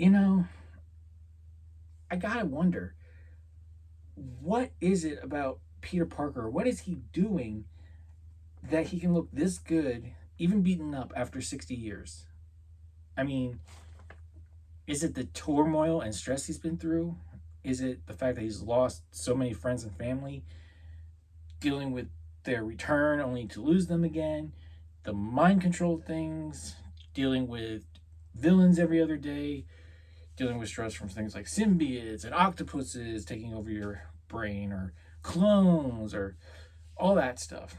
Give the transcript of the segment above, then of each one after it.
You know, I gotta wonder, what is it about Peter Parker? What is he doing that he can look this good, even beaten up after 60 years? I mean, is it the turmoil and stress he's been through? Is it the fact that he's lost so many friends and family, dealing with their return only to lose them again? The mind control things, dealing with villains every other day, dealing with stress from things like symbiotes and octopuses taking over your brain, or clones, or all that stuff.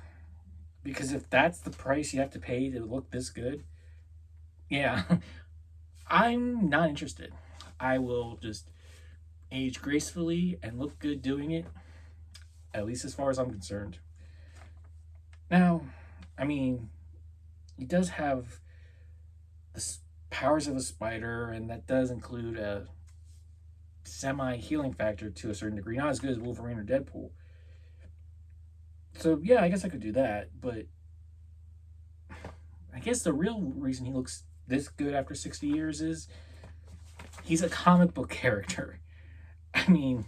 Because if that's the price you have to pay to look this good, yeah, I'm not interested. I will just age gracefully and look good doing it, at least as far as I'm concerned. Now, I mean, he does have the powers of a spider, and that does include a semi healing factor to a certain degree. Not as good as Wolverine or Deadpool. So, yeah, I guess I could do that, but I guess the real reason he looks this good after 60 years is he's a comic book character. I mean,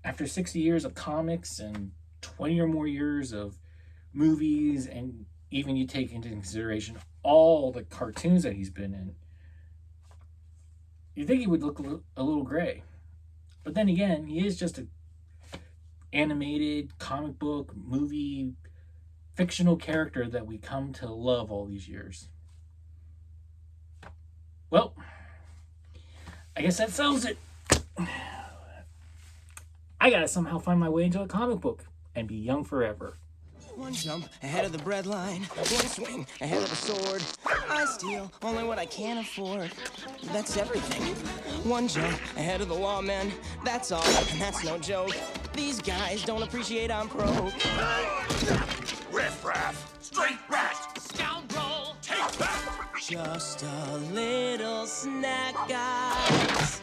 after 60 years of comics and 20 or more years of movies, and even you take into consideration all the cartoons that he's been in, you think he would look a little gray. But then again, he is just a animated comic book movie fictional character that we come to love all these years. Well, I guess that settles it. I gotta somehow find my way into a comic book and be young forever. One jump ahead of the breadline, one swing ahead of the sword. I steal only what I can afford. That's everything. One jump ahead of the lawmen. That's all, and that's no joke. These guys don't appreciate I'm broke. Riff raff, straight rat, scoundrel, take that! Just a little snack, guys.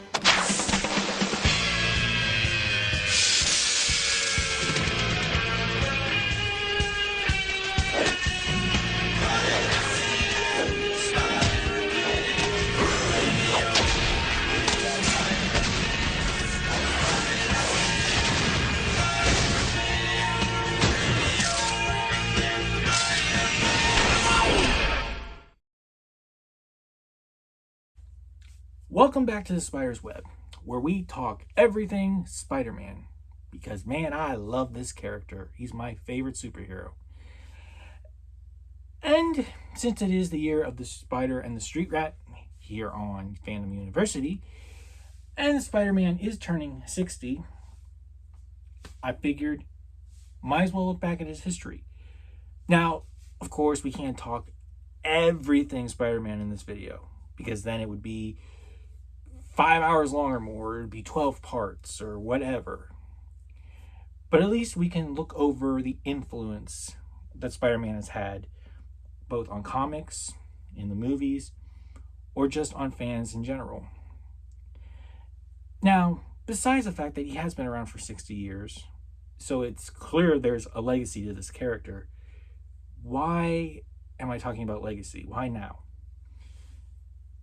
Welcome back to the Spider's Web, where we talk everything Spider-Man. Because, man, I love this character. He's my favorite superhero. And since it is the year of the Spider and the Street Rat here on Fandom University, and Spider-Man is turning 60, I figured might as well look back at his history. Now, of course, we can't talk everything Spider-Man in this video, because then it would be 5 hours long or more. It'd be 12 parts or whatever. But at least we can look over the influence that Spider-Man has had, both on comics, in the movies, or just on fans in general. Now, besides the fact that he has been around for 60 years, so it's clear there's a legacy to this character, why am I talking about legacy? Why now?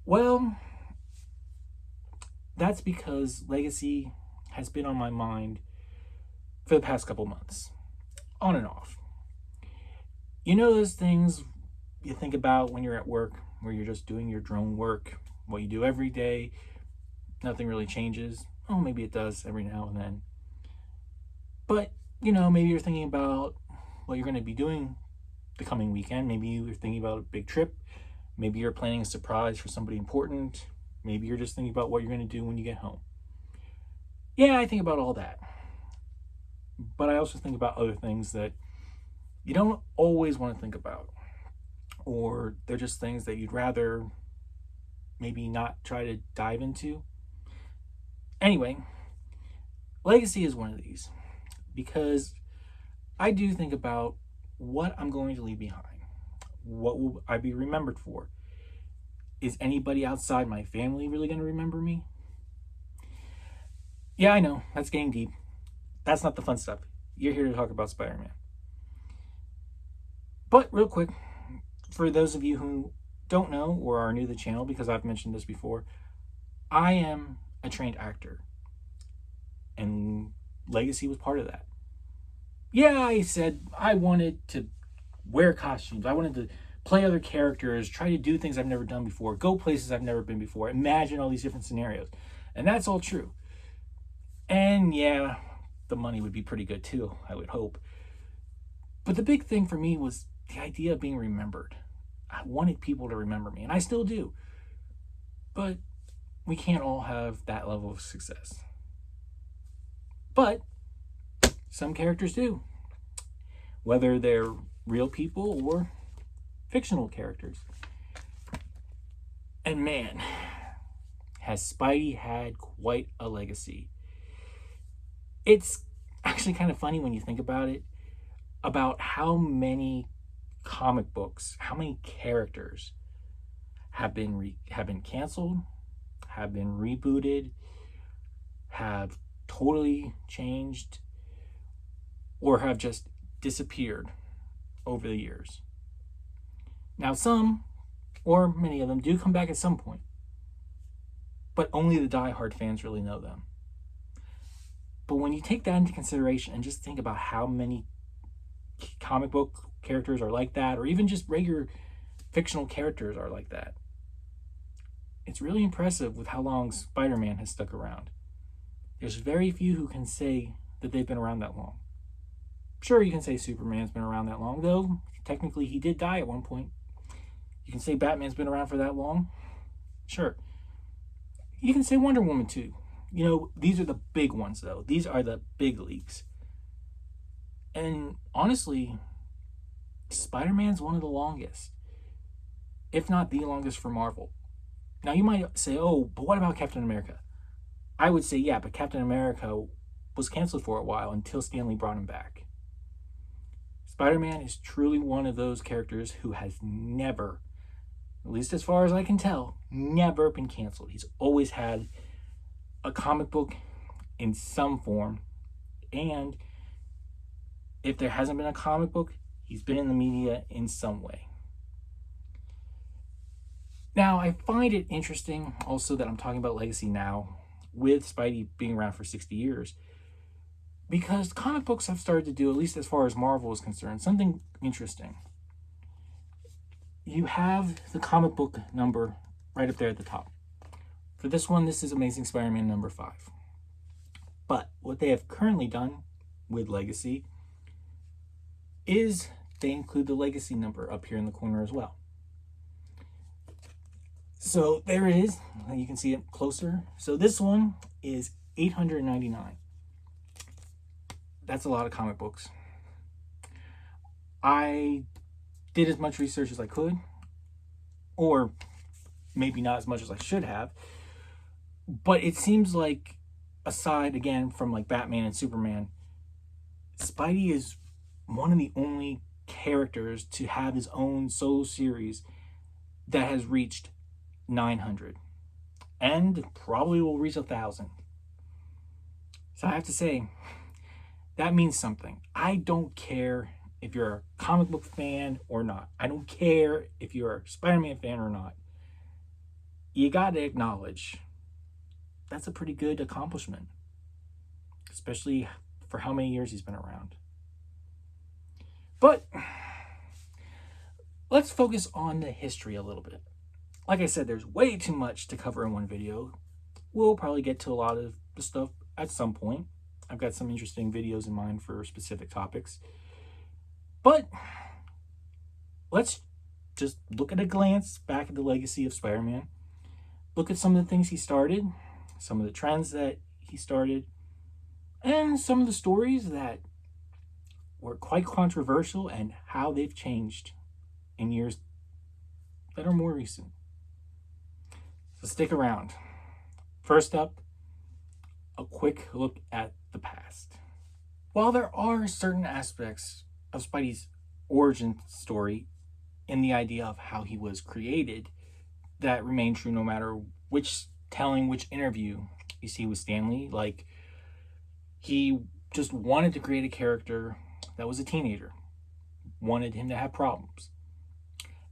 Well, that's because legacy has been on my mind for the past couple months, on and off. You know those things you think about when you're at work, where you're just doing your drone work, what you do every day, nothing really changes. Oh, maybe it does every now and then. But, you know, maybe you're thinking about what you're going to be doing the coming weekend. Maybe you're thinking about a big trip. Maybe you're planning a surprise for somebody important. Maybe you're just thinking about what you're going to do when you get home. Yeah, I think about all that. But I also think about other things that you don't always want to think about. Or they're just things that you'd rather maybe not try to dive into. Anyway, legacy is one of these. Because I do think about what I'm going to leave behind. What will I be remembered for? Is anybody outside my family really going to remember me? Yeah, I know, that's getting deep. That's not the fun stuff. You're here to talk about Spider-Man. But real quick, for those of you who don't know or are new to the channel, because I've mentioned this before, I am a trained actor, and Legacy was part of that. Yeah, I said I wanted to wear costumes. I wanted to play other characters, try to do things I've never done before, go places I've never been before, imagine all these different scenarios. And that's all true. And yeah, the money would be pretty good too, I would hope. But the big thing for me was the idea of being remembered. I wanted people to remember me, and I still do. But we can't all have that level of success. But some characters do, whether they're real people or fictional characters. And man, has Spidey had quite a legacy. It's actually kind of funny when you think about it, about how many comic books, how many characters have been canceled, have been rebooted, have totally changed, or have just disappeared over the years. Now some, or many of them, do come back at some point, but only the die-hard fans really know them. But when you take that into consideration and just think about how many comic book characters are like that, or even just regular fictional characters are like that, it's really impressive with how long Spider-Man has stuck around. There's very few who can say that they've been around that long. Sure, you can say Superman's been around that long, though technically he did die at one point. You can say Batman's been around for that long. Sure. You can say Wonder Woman too. You know, these are the big ones, though. These are the big leagues. And honestly, Spider-Man's one of the longest, if not the longest for Marvel. Now, you might say, oh, but what about Captain America? I would say, yeah, but Captain America was canceled for a while until Stan Lee brought him back. Spider-Man is truly one of those characters who has never, at least as far as I can tell, never been canceled. He's always had a comic book in some form, and if there hasn't been a comic book, he's been in the media in some way. Now, I find it interesting also that I'm talking about Legacy now, with Spidey being around for 60 years, because comic books have started to do, at least as far as Marvel is concerned, something interesting. You have the comic book number right up there at the top. For this one, this is Amazing Spider-Man number 5. But what they have currently done with Legacy is they include the Legacy number up here in the corner as well. So there it is. You can see it closer. So this one is 899. That's a lot of comic books. I did as much research as I could, or maybe not as much as I should have, but it seems like, aside again from like Batman and Superman, Spidey is one of the only characters to have his own solo series that has reached 900 and probably will reach 1,000. So I have to say, that means something. I don't care if you're a comic book fan or not. I don't care if you're a Spider-Man fan or not. You gotta acknowledge that's a pretty good accomplishment, especially for how many years he's been around. But let's focus on the history a little bit. Like I said, there's way too much to cover in one video. We'll probably get to a lot of the stuff at some point. I've got some interesting videos in mind for specific topics. But let's just look at a glance back at the legacy of Spider-Man. Look at some of the things he started, some of the trends that he started, and some of the stories that were quite controversial and how they've changed in years that are more recent. So stick around. First up, a quick look at the past. While there are certain aspects of Spidey's origin story in the idea of how he was created that remain true no matter which interview you see with Stan Lee, like he just wanted to create a character that was a teenager, wanted him to have problems,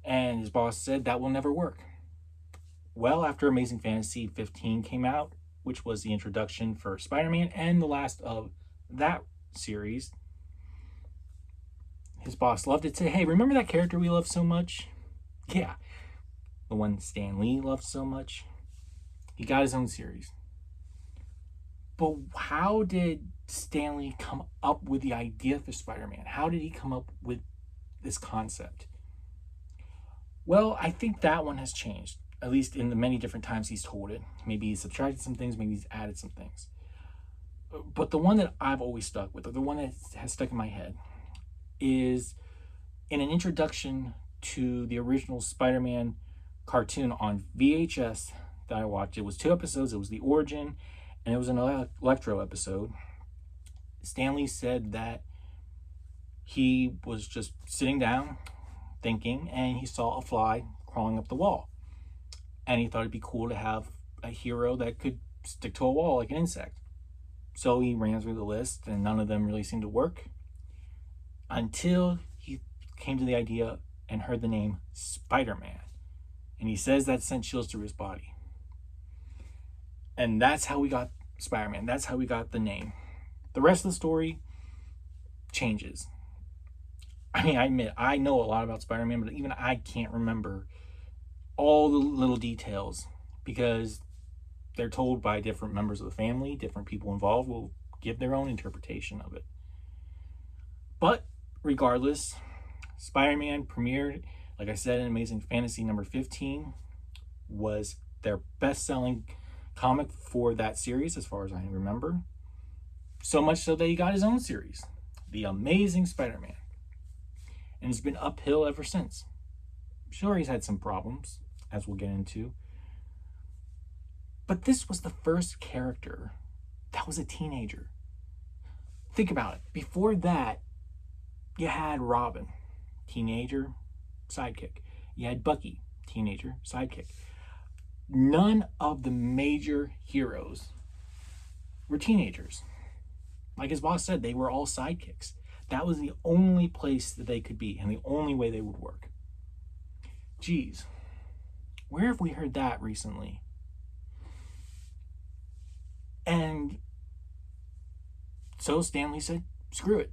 and his boss said that will never work. Well, after Amazing Fantasy 15 came out, which was the introduction for Spider-Man and the last of that series, his boss loved it. Said, hey, remember that character we loved so much? Yeah, the one Stan Lee loved so much. He got his own series. But how did Stan Lee come up with the idea for Spider-Man? How did he come up with this concept? Well, I think that one has changed, at least in the many different times he's told it. Maybe he's subtracted some things, maybe he's added some things. But the one that I've always stuck with, or the one that has stuck in my head, is in an introduction to the original Spider-Man cartoon on VHS that I watched. It was 2 episodes. It was the origin, and it was an Electro episode. Stan Lee said that he was just sitting down thinking, and he saw a fly crawling up the wall, and he thought it'd be cool to have a hero that could stick to a wall like an insect. So he ran through the list, and none of them really seemed to work until he came to the idea and heard the name Spider-Man. And he says that sent chills through his body. And that's how we got Spider-Man. That's how we got the name. The rest of the story changes. I mean, I admit, I know a lot about Spider-Man, but even I can't remember all the little details because they're told by different members of the family. Different people involved will give their own interpretation of it. But regardless, Spider-Man premiered, like I said, in Amazing Fantasy number 15, was their best-selling comic for that series, as far as I remember. So much so that he got his own series, The Amazing Spider-Man. And it's been uphill ever since. Sure, he's had some problems, as we'll get into. But this was the first character that was a teenager. Think about it. Before that, you had Robin, teenager, sidekick. You had Bucky, teenager, sidekick. None of the major heroes were teenagers. Like his boss said, they were all sidekicks. That was the only place that they could be and the only way they would work. Geez, where have we heard that recently? And so Stan Lee said, screw it.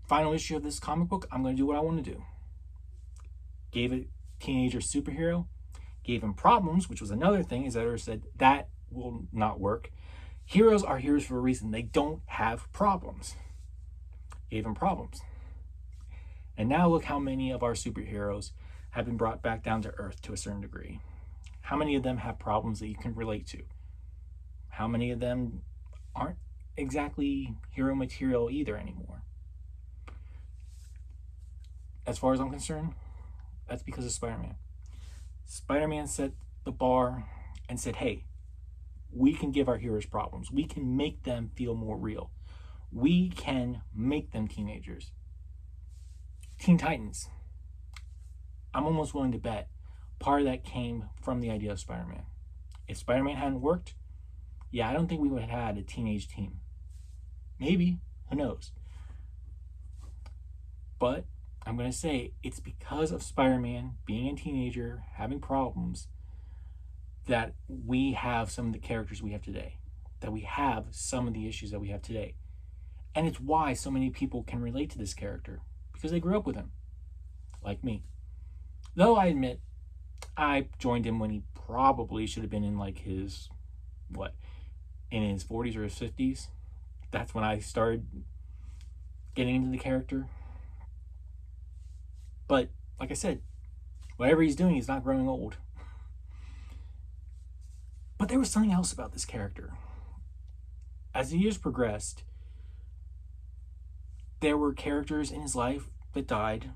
Final issue of this comic book, I'm going to do what I want to do. Gave a teenager superhero, gave him problems, which was another thing. His editor said, that will not work. Heroes are heroes for a reason. They don't have problems. Gave him problems. And now look how many of our superheroes have been brought back down to earth to a certain degree. How many of them have problems that you can relate to? How many of them aren't exactly hero material either anymore? As far as I'm concerned, that's because of Spider-Man. Spider-Man set the bar and said, hey, we can give our heroes problems. We can make them feel more real. We can make them teenagers. Teen Titans. I'm almost willing to bet part of that came from the idea of Spider-Man. If Spider-Man hadn't worked, yeah, I don't think we would have had a teenage team. Maybe, who knows? But I'm going to say it's because of Spider-Man being a teenager, having problems, that we have some of the characters we have today, that we have some of the issues that we have today. And it's why so many people can relate to this character, because they grew up with him, like me. Though I admit, I joined him when he probably should have been in like his, in his 40s or his 50s. That's when I started getting into the character. But like I said, whatever he's doing, he's not growing old. But there was something else about this character. As the years progressed, there were characters in his life that died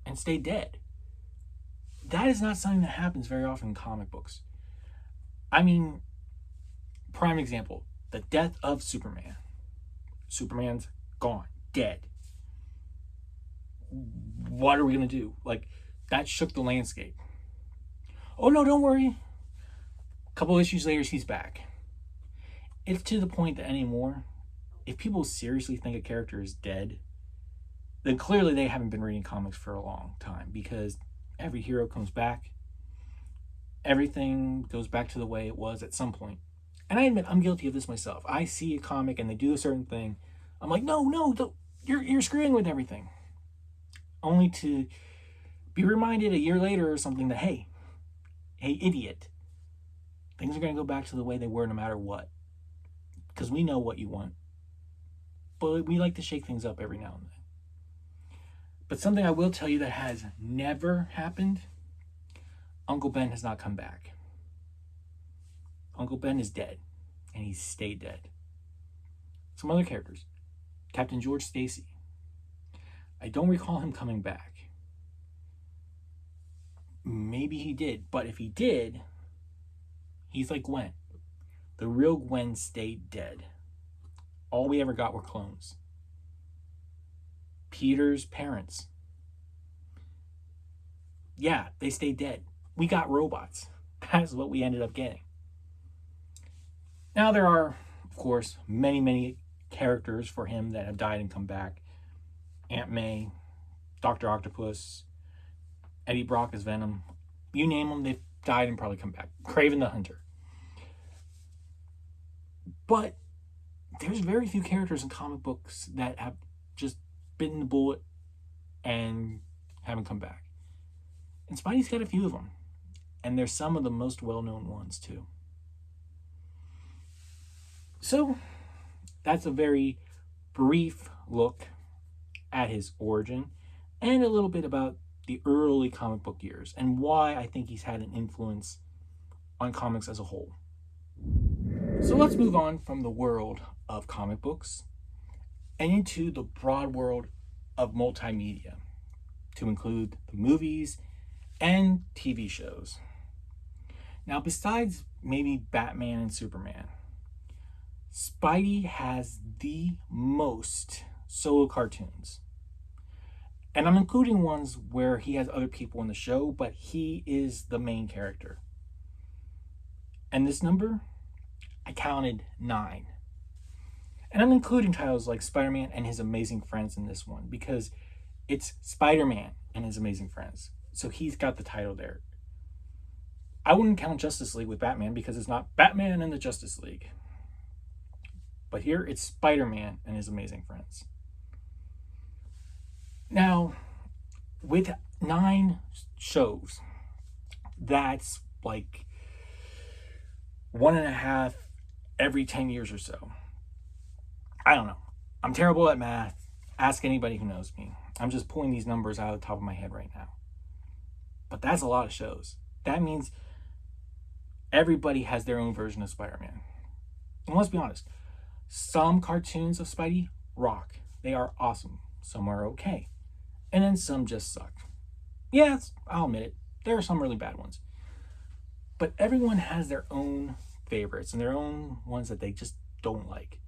and stayed dead. That is not something that happens very often in comic books. I mean, prime example, the death of Superman. Superman's gone, dead. What are we going to do? Like, that shook the landscape. Oh no, don't worry. A couple issues later, he's back. It's to the point that anymore, if people seriously think a character is dead, then clearly they haven't been reading comics for a long time, because every hero comes back. everything goes back to the way it was at some point. And I admit I'm guilty of this myself. I see a comic and they do a certain thing. I'm like, no, no, you're screwing with everything. Only to be reminded a year later or something that, hey, idiot, things are going to go back to the way they were no matter what. Because we know what you want. But we like to shake things up every now and then. But something I will tell you that has never happened, Uncle Ben has not come back. Uncle Ben is dead, and he's stayed dead. Some other characters. Captain George Stacy. I don't recall him coming back. Maybe he did, but if he did, he's like Gwen. The real Gwen stayed dead. All we ever got were clones. Peter's parents. Yeah, they stayed dead. We got robots. That's what we ended up getting. Now there are, of course, many, many characters for him that have died and come back. Aunt May, Dr. Octopus, Eddie Brock as Venom. You name them, they've died and probably come back. Kraven the Hunter. But there's very few characters in comic books that have just bitten the bullet and haven't come back. And Spidey's got a few of them. And they're some of the most well-known ones, too. So, that's a very brief look at his origin and a little bit about the early comic book years and why I think he's had an influence on comics as a whole. So let's move on from the world of comic books and into the broad world of multimedia, to include the movies and TV shows. Now, besides maybe Batman and Superman, Spidey has the most solo cartoons. And I'm including ones where he has other people in the show, but he is the main character. And this number, I counted 9. And I'm including titles like Spider-Man and His Amazing Friends in this one because it's Spider-Man and His Amazing Friends. So he's got the title there. I wouldn't count Justice League with Batman because it's not Batman and the Justice League. But here it's Spider-Man and His Amazing Friends. Now, with 9 shows, that's like 1.5 every 10 years or so. I don't know. I'm terrible at math. Ask anybody who knows me. I'm just pulling these numbers out of the top of my head right now. But that's a lot of shows. That means everybody has their own version of Spider-Man. And let's be honest, some cartoons of Spidey rock. They are awesome. Some are okay. And then some just suck. Yes, I'll admit it. There are some really bad ones. But everyone has their own favorites and their own ones that they just don't like.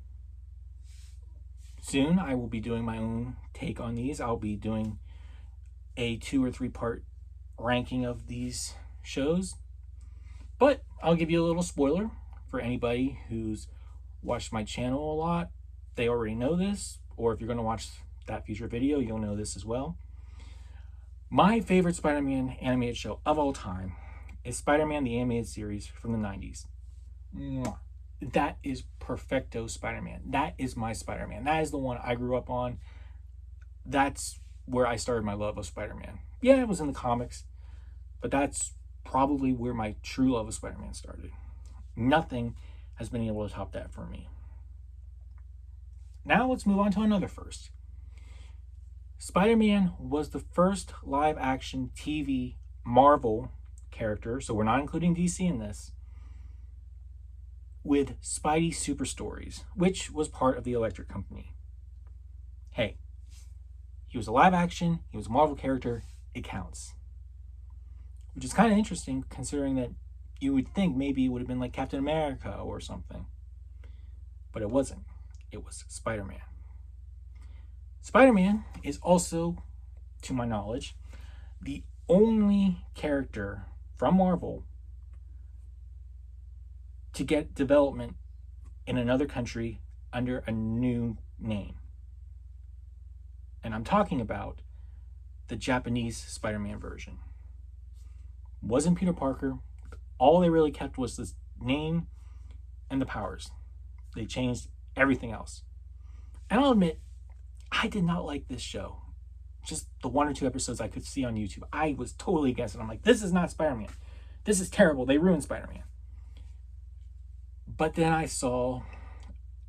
Soon, I will be doing my own take on these. I'll be doing a 2 or 3 part ranking of these shows. But I'll give you a little spoiler for anybody who's watched my channel a lot. They already know this. Or if you're going to watch that future video, you'll know this as well. My favorite Spider-Man animated show of all time is Spider-Man the Animated Series from the 90s. That is perfecto Spider-Man. That is my Spider-Man. That is the one I grew up on. That's where I started my love of Spider-Man. Yeah, it was in the comics, but that's probably where my true love of Spider-Man started. Nothing has been able to top that for me. Now let's move on to another first. Spider-Man was the first live-action TV Marvel character, so we're not including DC in this, with Spidey Super Stories, which was part of the Electric Company. Hey, he was a live-action, he was a Marvel character, it counts. Which is kind of interesting, considering that you would think maybe it would have been like Captain America or something. But it wasn't. It was Spider-Man. Spider-Man is also, to my knowledge, the only character from Marvel to get development in another country under a new name. And I'm talking about the Japanese Spider-Man version. Wasn't Peter Parker, All they really kept was this name and the powers. They changed everything else. And I'll admit, I did not like this show. Just the 1 or 2 episodes I could see on YouTube, I was totally against it. I'm like, this is not Spider-Man. This is terrible. They ruined Spider-Man. But then I saw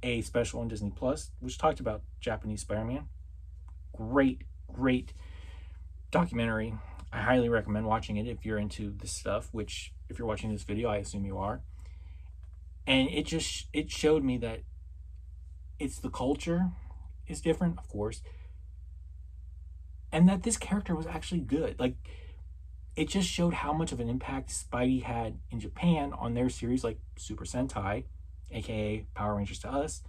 a special on Disney Plus, which talked about Japanese Spider-Man. Great, great documentary. I highly recommend watching it if you're into this stuff, which if you're watching this video, I assume you are. And it showed me that it's the culture is different, of course, and that this character was actually good. Like, it just showed how much of an impact Spidey had in Japan on their series like Super Sentai, aka Power Rangers to us.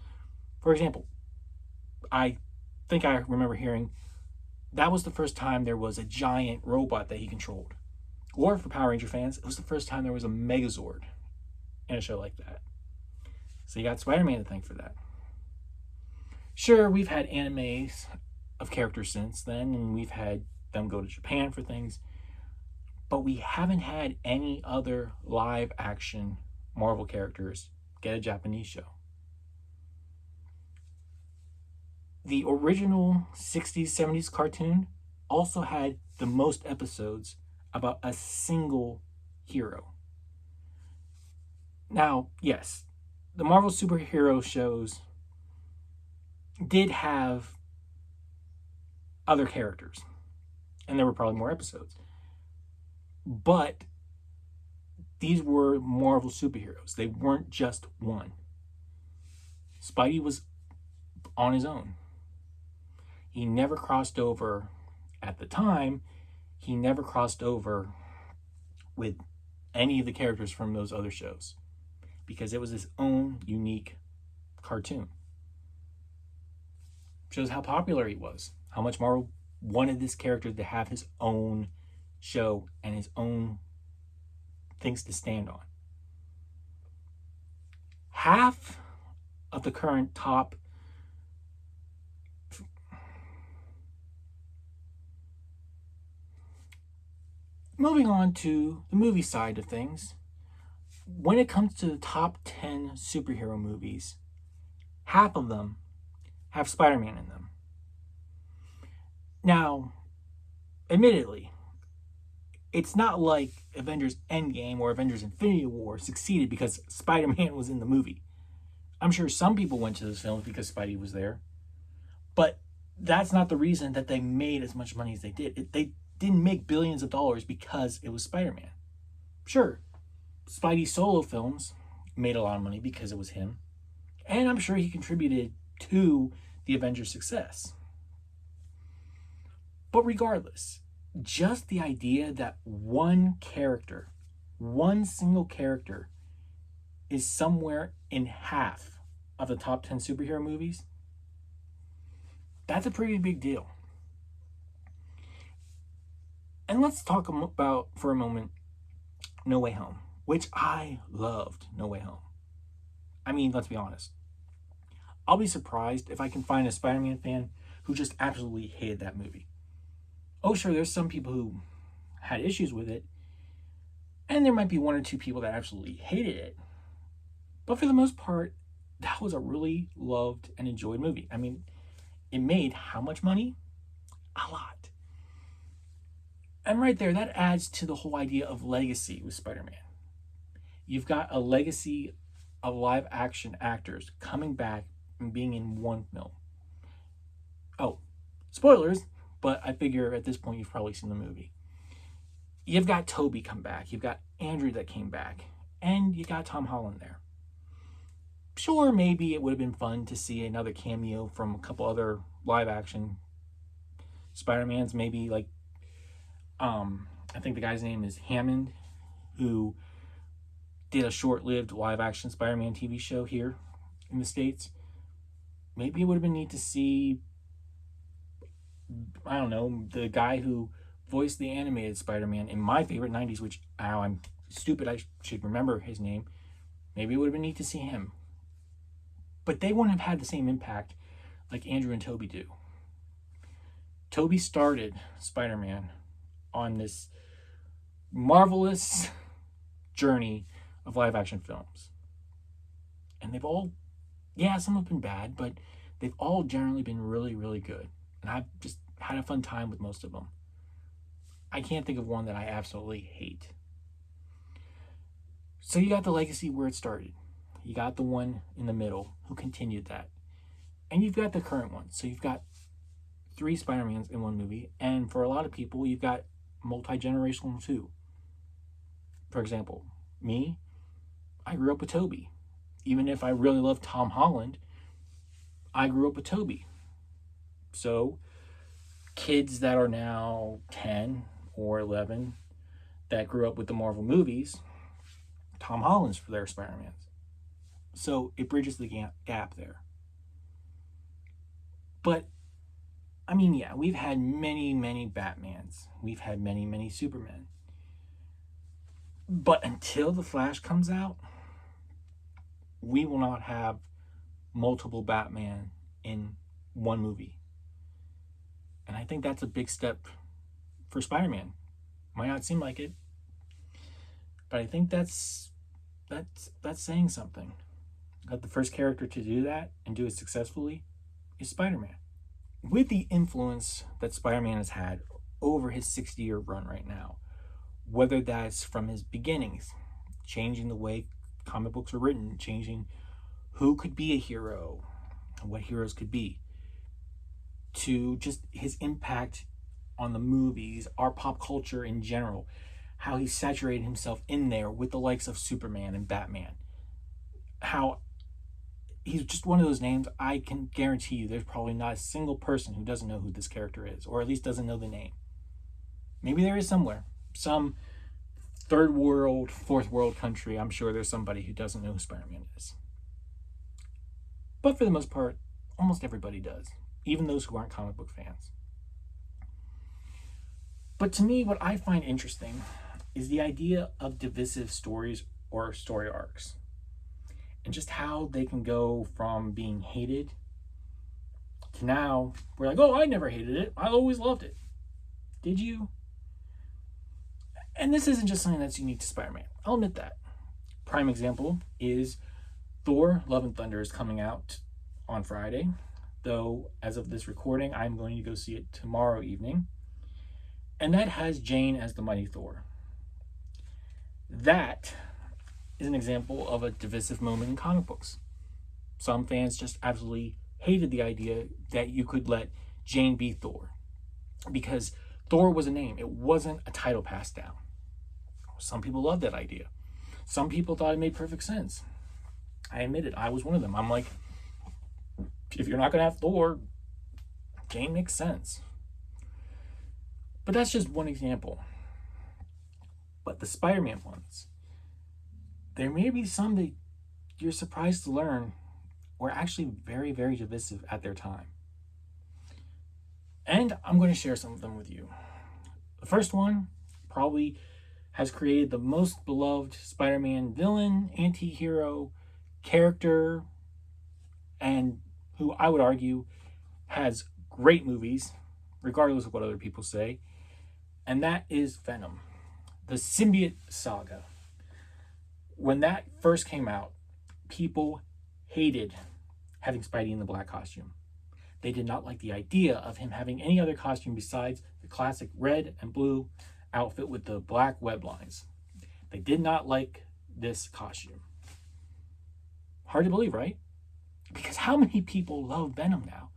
For example, I think I remember hearing that was the first time there was a giant robot that he controlled. Or for Power Ranger fans, it was the first time there was a Megazord in a show like that. So you got Spider-Man to thank for that. Sure, we've had animes of characters since then, and we've had them go to Japan for things, but we haven't had any other live action Marvel characters get a Japanese show. The original 60s, 70s cartoon also had the most episodes about a single hero. Now, yes, the Marvel superhero shows did have other characters, and there were probably more episodes. But these were Marvel superheroes. They weren't just one. Spidey was on his own. He never crossed over, at the time, he never crossed over with any of the characters from those other shows because it was his own unique cartoon. Shows how popular he was, how much Marvel wanted this character to have his own show and his own things to stand on. Half of the current top moving on to the movie side of things, when it comes to the top 10 superhero movies, half of them have Spider-Man in them. Now, admittedly, it's not like Avengers Endgame or Avengers Infinity War succeeded because Spider-Man was in the movie. I'm sure some people went to those films because Spidey was there, but that's not the reason that they made as much money as they did. They didn't make billions of dollars because it was Spider-Man. Sure, Spidey solo films made a lot of money because it was him, and I'm sure he contributed to the Avengers' success. But regardless, just the idea that one character, one single character, is somewhere in half of the top 10 superhero movies, that's a pretty big deal. And let's talk about, for a moment, No Way Home, which I loved No Way Home. I mean, let's be honest. I'll be surprised if I can find a Spider-Man fan who just absolutely hated that movie. Oh, sure, there's some people who had issues with it, and there might be 1 or 2 people that absolutely hated it. But for the most part, that was a really loved and enjoyed movie. I mean, it made how much money? A lot. And right there, that adds to the whole idea of legacy with Spider-Man. You've got a legacy of live action actors coming back and being in one film. Oh, spoilers, but I figure at this point you've probably seen the movie. You've got Toby come back, you've got Andrew that came back, and you got Tom Holland there. Sure, maybe it would have been fun to see another cameo from a couple other live action Spider-Mans, maybe like I think the guy's name is Hammond, who did a short-lived live-action Spider-Man TV show here in the States. Maybe it would have been neat to see, I don't know, the guy who voiced the animated Spider-Man in my favorite 90s, which, I'm stupid, I should remember his name. Maybe it would have been neat to see him. But they wouldn't have had the same impact like Andrew and Toby do. Toby started Spider-Man on this marvelous journey of live action films. And they've all, yeah, some have been bad, but they've all generally been really, really good. And I've just had a fun time with most of them. I can't think of one that I absolutely hate. So you got the legacy where it started. You got the one in the middle who continued that. And you've got the current one. So you've got 3 Spider-Mans in one movie. And for a lot of people, you've got multi-generational too. For example, me, I grew up with Tobey. Even if I really love Tom Holland, I grew up with Tobey. So kids that are now 10 or 11 that grew up with the Marvel movies, Tom Holland's for their Spider-Mans. So it bridges the gap there. But, I mean, yeah, we've had many, many Batmans. We've had many, many Supermen. But until The Flash comes out, we will not have multiple Batman in one movie. And I think that's a big step for Spider-Man. Might not seem like it, but I think that's saying something. That the first character to do that and do it successfully is Spider-Man. With the influence that Spider-Man has had over his 60-year run right now, whether that's from his beginnings, changing the way comic books are written, changing who could be a hero and what heroes could be, to just his impact on the movies, our pop culture in general, how he saturated himself in there with the likes of Superman and Batman, how he's just one of those names. I can guarantee you there's probably not a single person who doesn't know who this character is, or at least doesn't know the name. Maybe there is somewhere, some third world, fourth world country, I'm sure there's somebody who doesn't know who Spider-Man is. But for the most part, almost everybody does, even those who aren't comic book fans. But to me, what I find interesting is the idea of divisive stories or story arcs, and just how they can go from being hated to now we're like, oh, I never hated it, I always loved it. Did you? And this isn't just something that's unique to Spider-Man. I'll admit that. Prime example is Thor: Love and Thunder is coming out on Friday, though as of this recording, I'm going to go see it tomorrow evening. And that has Jane as the Mighty Thor. That is an example of a divisive moment in comic books. Some fans just absolutely hated the idea that you could let Jane be Thor, because Thor was a name. It wasn't a title passed down. Some people loved that idea. Some people thought it made perfect sense. I admit it. I was one of them. I'm like, if you're not going to have Thor, Jane makes sense. But that's just one example. But the Spider-Man ones, there may be some that you're surprised to learn were actually very, very divisive at their time. And I'm going to share some of them with you. The first one probably has created the most beloved Spider-Man villain, anti-hero, character, and who I would argue has great movies, regardless of what other people say, and that is Venom, the symbiote saga. When that first came out, people hated having Spidey in the black costume. They did not like the idea of him having any other costume besides the classic red and blue outfit with the black web lines. They did not like this costume. Hard to believe, right? Because how many people love Venom now?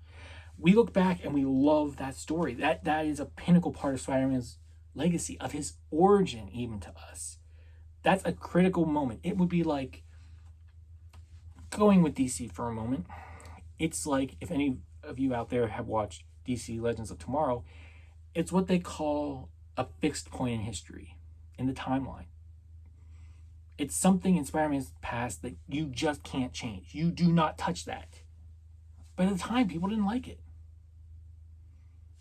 We look back and we love that story. That is a pinnacle part of Spider-Man's legacy, of his origin even to us. That's a critical moment. It would be like, going with DC for a moment, it's like, if any of you out there have watched DC Legends of Tomorrow, it's what they call a fixed point in history, in the timeline. It's something in Spider-Man's past that you just can't change. You do not touch that. But at the time, people didn't like it.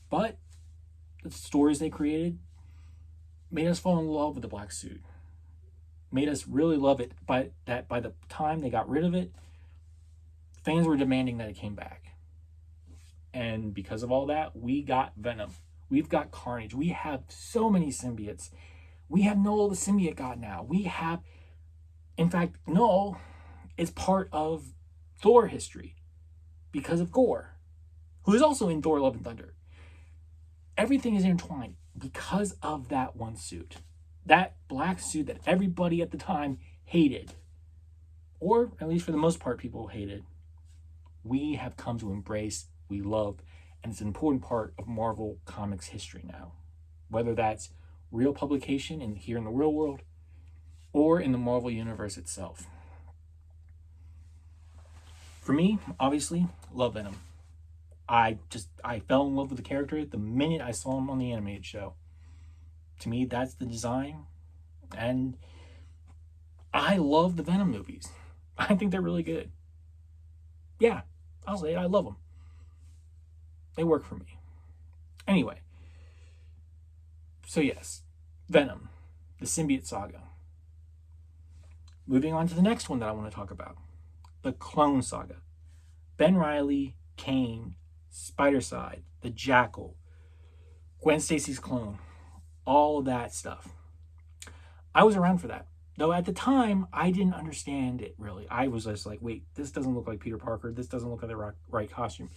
But the stories they created made us fall in love with the black suit. Made us really love it. By the time they got rid of it, fans were demanding that it came back. And because of all that, we got Venom. We've got Carnage. We have so many symbiotes. We have Null the symbiote god now. We have, in fact, Null is part of Thor history because of Gore, who is also in Thor Love and Thunder. Everything is intertwined because of that one suit. That black suit that everybody at the time hated, or at least for the most part people hated, we have come to embrace, we love, and it's an important part of Marvel Comics history now. Whether that's real publication in here in the real world or in the Marvel Universe itself. For me, obviously, love Venom. I fell in love with the character the minute I saw him on the animated show. To me, that's the design. And I love the Venom movies. I think they're really good. Yeah, I'll say it. I love them. They work for me. Anyway. So yes, Venom, the Symbiote Saga. Moving on to the next one that I want to talk about. The Clone Saga. Ben Reilly, Kane, Spider-Side, the Jackal, Gwen Stacy's clone, all that stuff. I was around for that. Though at the time, I didn't understand it really. I was just like, wait, this doesn't look like Peter Parker. This doesn't look like the right costume.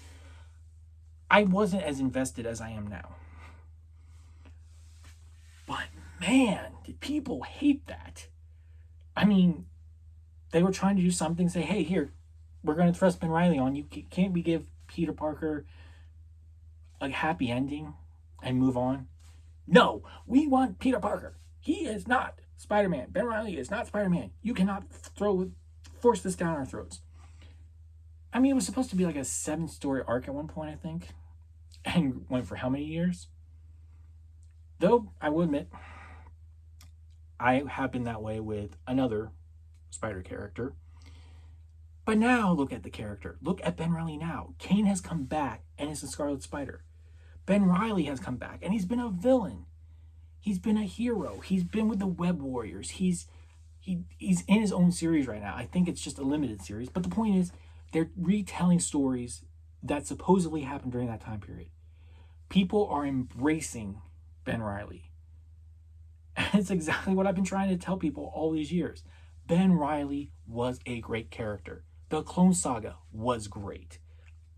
I wasn't as invested as I am now. But man, did people hate that. I mean, they were trying to do something, say, hey, here, we're going to thrust Ben Reilly on you. Can't we give Peter Parker a happy ending and move on? No, we want Peter Parker. He is not Spider-Man. Ben Reilly is not Spider-Man. You cannot force this down our throats. I mean, it was supposed to be like a 7-story arc at one point, I think. And went for how many years? Though, I will admit, I have been that way with another Spider character. But now, look at the character. Look at Ben Reilly now. Kane has come back and is the Scarlet Spider. Ben Reilly has come back and he's been a villain. He's been a hero. He's been with the Web Warriors. He's in his own series right now. I think it's just a limited series. But the point is, they're retelling stories that supposedly happened during that time period. People are embracing Ben Reilly. And it's exactly what I've been trying to tell people all these years. Ben Reilly was a great character. The Clone Saga was great.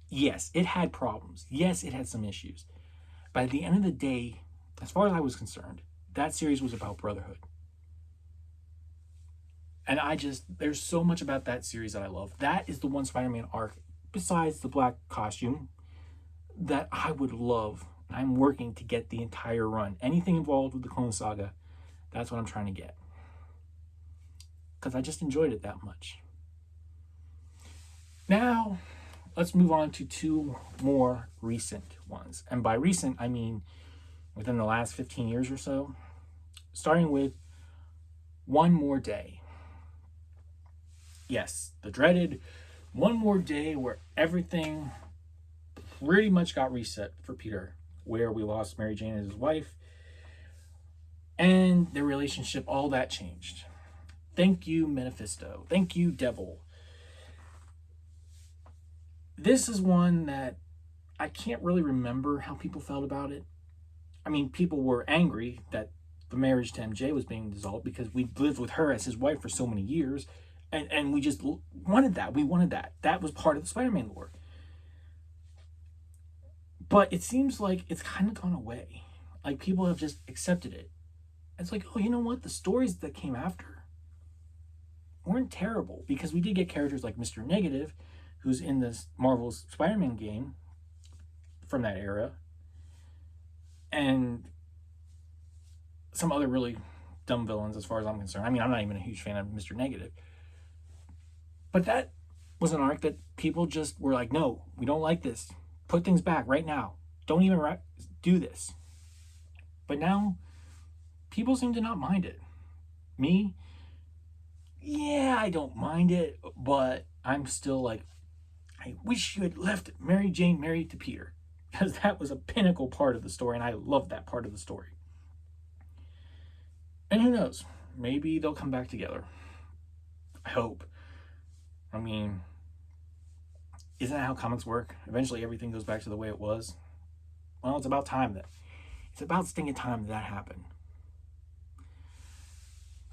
Yes, it had problems. Yes, it had some issues. But at the end of the day, as far as I was concerned, that series was about brotherhood. And there's so much about that series that I love. That is the one Spider-Man arc, besides the black costume, that I would love. I'm working to get the entire run. Anything involved with the Clone Saga, that's what I'm trying to get. Because I just enjoyed it that much. Now, let's move on to 2 more recent ones. And by recent, I mean within the last 15 years or so. Starting with One More Day. Yes, the dreaded One More Day where everything pretty much got reset for Peter. Where we lost Mary Jane as his wife. And their relationship, all that changed. Thank you, Mephisto. Thank you, Devil. This is one that I can't really remember how people felt about it. I mean, people were angry that the marriage to MJ was being dissolved because we lived with her as his wife for so many years. And we just wanted that. We wanted that. That was part of the Spider-Man lore. But it seems like it's kind of gone away. Like, people have just accepted it. It's like, oh, you know what? The stories that came after weren't terrible. Because we did get characters like Mr. Negative, who's in this Marvel's Spider-Man game from that era. And some other really dumb villains as far as I'm concerned. I mean, I'm not even a huge fan of Mr. Negative. But that was an arc that people just were like, no, we don't like this. Put things back right now. Don't even do this. But now, people seem to not mind it. Me, yeah, I don't mind it, but I'm still like, I wish you had left Mary Jane married to Peter, because that was a pinnacle part of the story, and I love that part of the story. And who knows? Maybe they'll come back together. I hope. I mean, isn't that how comics work? Eventually everything goes back to the way it was. Well, it's about time that. It's about stinking time that happened.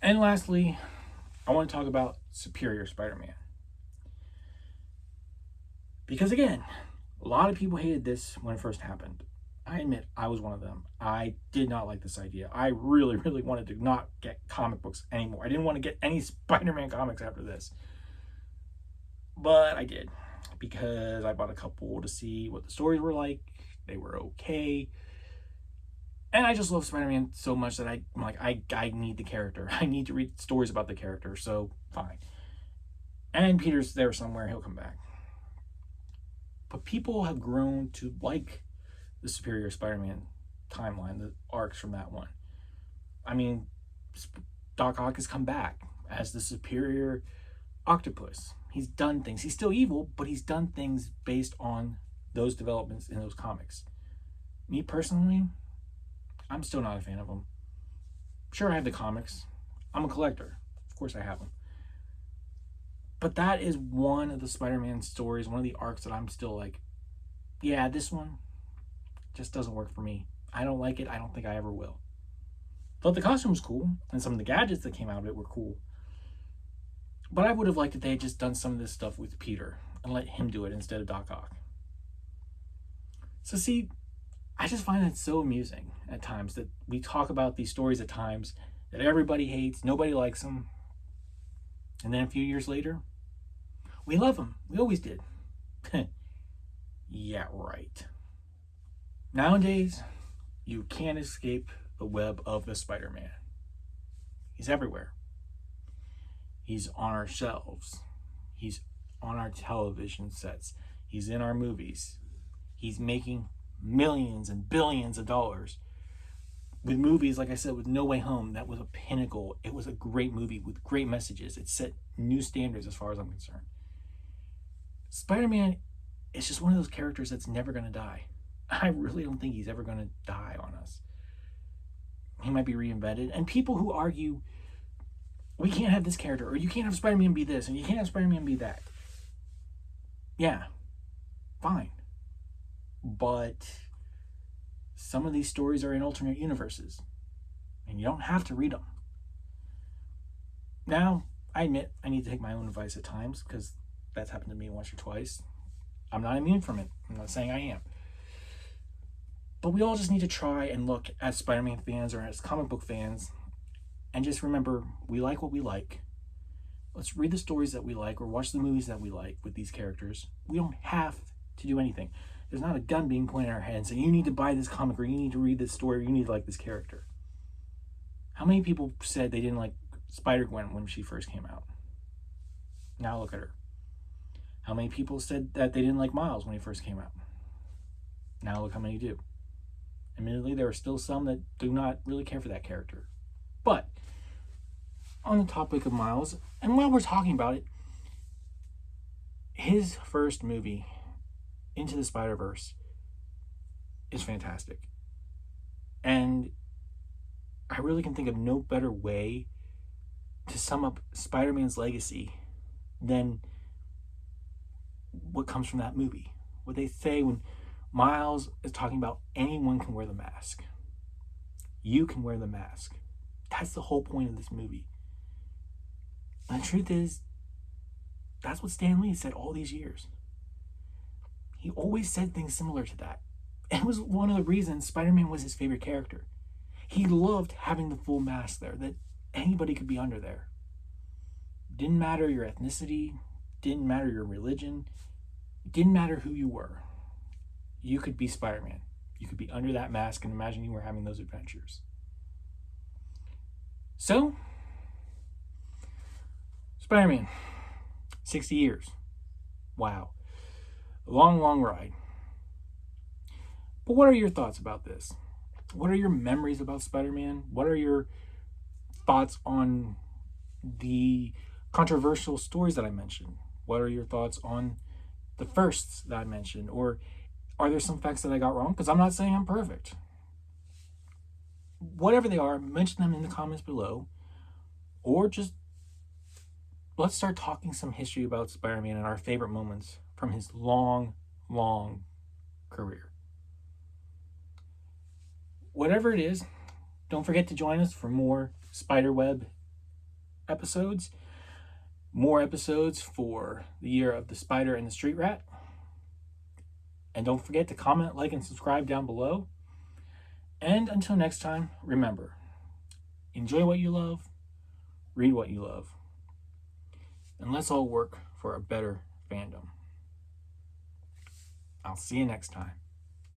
And lastly, I want to talk about Superior Spider-Man. Because again, a lot of people hated this when it first happened. I admit I was one of them. I did not like this idea. I really, really wanted to not get comic books anymore. I didn't want to get any Spider-Man comics after this. But I did, because I bought a couple to see what the stories were like. They were okay. And I just love Spider-Man so much that I'm like, I need the character. I need to read stories about the character, so fine. And Peter's there somewhere, he'll come back. But people have grown to like the Superior Spider-Man timeline, the arcs from that one. I mean, Doc Ock has come back as the Superior Octopus. He's done things. He's still evil, but he's done things based on those developments in those comics. Me personally, I'm still not a fan of them. Sure, I have the comics. I'm a collector. Of course I have them. But that is one of the Spider-Man stories, one of the arcs that I'm still like, yeah, this one just doesn't work for me. I don't like it. I don't think I ever will. But the costume was cool, and some of the gadgets that came out of it were cool. But I would have liked if they had just done some of this stuff with Peter and let him do it instead of Doc Ock. So see, I just find that so amusing at times that we talk about these stories at times that everybody hates, nobody likes them. And then a few years later, we love them. We always did. Yeah, right. Nowadays, you can't escape the web of the Spider-Man. He's everywhere. He's on our shelves. He's on our television sets. He's in our movies. He's making millions and billions of dollars with movies, like I said, with No Way Home. That was a pinnacle. It was a great movie with great messages. It set new standards as far as I'm concerned. Spider-Man is just one of those characters that's never going to die. I really don't think he's ever going to die on us. He might be reinvented. And people who argue, we can't have this character, or you can't have Spider-Man be this, and you can't have Spider-Man be that. Yeah, fine. But some of these stories are in alternate universes, and you don't have to read them. Now, I admit I need to take my own advice at times, because that's happened to me once or twice. I'm not immune from it. I'm not saying I am. But we all just need to try and look as Spider-Man fans or as comic book fans and just remember, we like what we like. Let's read the stories that we like or watch the movies that we like with these characters. We don't have to do anything. There's not a gun being pointed at our head and saying, you need to buy this comic, or you need to read this story, or you need to like this character. How many people said they didn't like Spider-Gwen when she first came out? Now look at her. How many people said that they didn't like Miles when he first came out? Now look how many do. Admittedly, there are still some that do not really care for that character. But on the topic of Miles, and while we're talking about it, his first movie, Into the Spider-Verse, is fantastic. And I really can think of no better way to sum up SpiderMan's legacy than what comes from that movie. What they say when Miles is talking about anyone can wear the mask. You can wear the mask. That's the whole point of this movie. And the truth is, that's what Stan Lee said all these years. He always said things similar to that. And it was one of the reasons Spider-Man was his favorite character. He loved having the full mask there, that anybody could be under there. Didn't matter your ethnicity, didn't matter your religion, didn't matter who you were. You could be Spider-Man. You could be under that mask and imagine you were having those adventures. So, Spider-Man, 60 years. Wow. A long, long ride. But what are your thoughts about this? What are your memories about Spider-Man? What are your thoughts on the controversial stories that I mentioned? What are your thoughts on the firsts that I mentioned? Or are there some facts that I got wrong? Because I'm not saying I'm perfect. Whatever they are, mention them in the comments below. Or just let's start talking some history about Spider-Man and our favorite moments from his long, long career. Whatever it is, don't forget to join us for more Spiderweb episodes. More episodes for the year of the Spider and the Street Rat. And don't forget to comment, like, and subscribe down below. And until next time, remember, enjoy what you love, read what you love, and let's all work for a better fandom. I'll see you next time.